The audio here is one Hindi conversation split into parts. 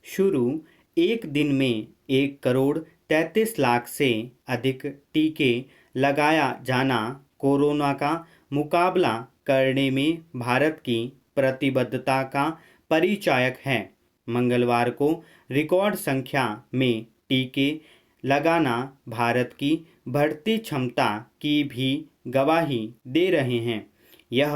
शुरू 1 दिन में 1,33,00,000 से अधिक टीके लगाया जाना कोरोना का मुकाबला करने में भारत की प्रतिबद्धता का परिचायक है। मंगलवार को रिकॉर्ड संख्या में टीके लगाना भारत की बढ़ती क्षमता की भी गवाही दे रहे हैं। यह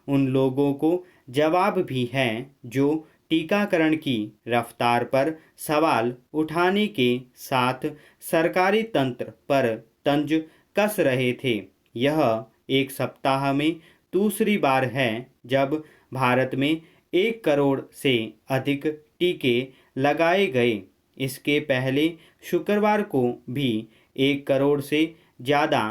उन लोगों को जवाब भी है जो टीकाकरण की रफ्तार पर सवाल उठाने के साथ सरकारी तंत्र पर तंज कस रहे थे। यह एक सप्ताह में दूसरी बार है जब भारत में 1 करोड़ से अधिक टीके लगाए गए। इसके पहले शुक्रवार को भी 1 करोड़ से ज़्यादा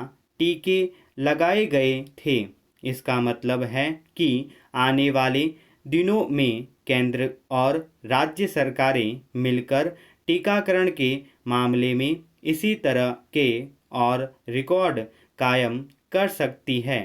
टीके लगाए गए थे। इसका मतलब है कि आने वाले दिनों में केंद्र और राज्य सरकारें मिलकर टीकाकरण के मामले में इसी तरह के और रिकॉर्ड कायम कर सकती है।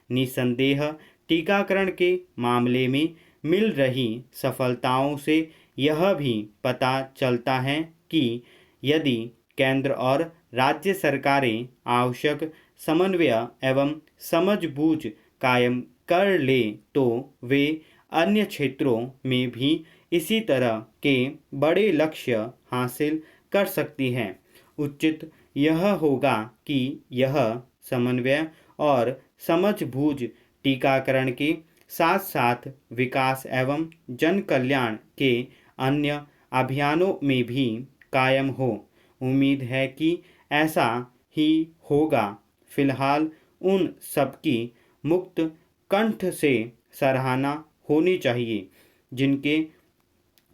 निसंदेह टीकाकरण के मामले में मिल रही सफलताओं से यह भी पता चलता है कि यदि केंद्र और राज्य सरकारें आवश्यक समन्वय एवं समझबूझ कायम कर ले तो वे अन्य क्षेत्रों में भी इसी तरह के बड़े लक्ष्य हासिल कर सकती हैं। उचित यह होगा कि यह समन्वय और समझबूझ टीकाकरण के साथ साथ विकास एवं जन कल्याण के अन्य अभियानों में भी कायम हो। उम्मीद है कि ऐसा ही होगा। फिलहाल उन सबकी मुक्त कंठ से सराहना होनी चाहिए जिनके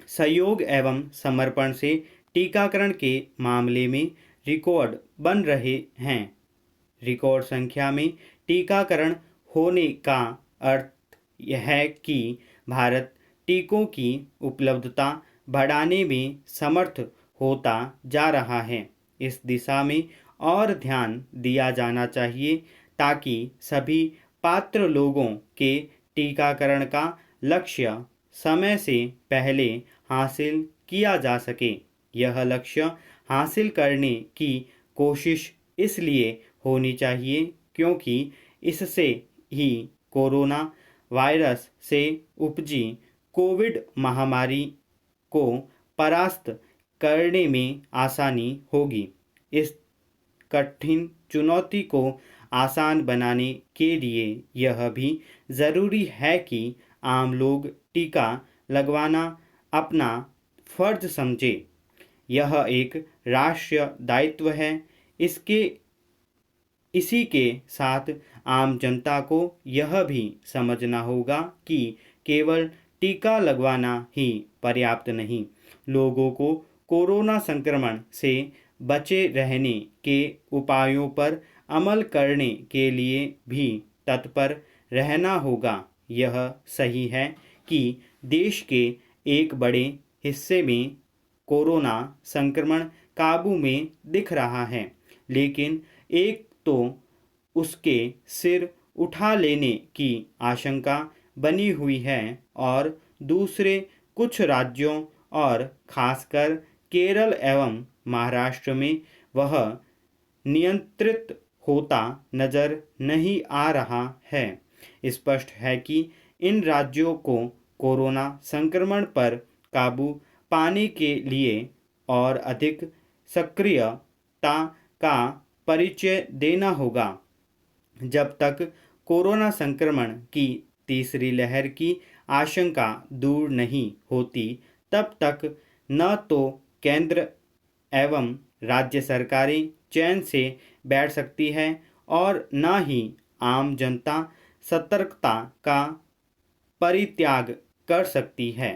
सहयोग एवं समर्पण से टीकाकरण के मामले में रिकॉर्ड बन रहे हैं। रिकॉर्ड संख्या में टीकाकरण होने का अर्थ यह है कि भारत टीकों की उपलब्धता बढ़ाने में समर्थ होता जा रहा है। इस दिशा में और ध्यान दिया जाना चाहिए ताकि सभी पात्र लोगों के टीकाकरण का लक्ष्य समय से पहले हासिल किया जा सके। यह लक्ष्य हासिल करने की कोशिश इसलिए होनी चाहिए क्योंकि इससे ही कोरोना वायरस से उपजी कोविड महामारी को परास्त करने में आसानी होगी। इस कठिन चुनौती को आसान बनाने के लिए यह भी ज़रूरी है कि आम लोग टीका लगवाना अपना फर्ज समझे। यह एक राष्ट्रीय दायित्व है। इसी के साथ आम जनता को यह भी समझना होगा कि केवल टीका लगवाना ही पर्याप्त नहीं, लोगों को कोरोना संक्रमण से बचे रहने के उपायों पर अमल करने के लिए भी तत्पर रहना होगा। यह सही है कि देश के एक बड़े हिस्से में कोरोना संक्रमण काबू में दिख रहा है, लेकिन एक तो उसके सिर उठा लेने की आशंका बनी हुई है और दूसरे कुछ राज्यों और खासकर केरल एवं महाराष्ट्र में वह नियंत्रित होता नजर नहीं आ रहा है। स्पष्ट है कि इन राज्यों को कोरोना संक्रमण पर काबू पाने के लिए और अधिक सक्रियता का परिचय देना होगा। जब तक कोरोना संक्रमण की तीसरी लहर की आशंका दूर नहीं होती, तब तक न तो केंद्र एवं राज्य सरकारें चैन से बैठ सकती है और न ही आम जनता सतर्कता का परित्याग कर सकती है।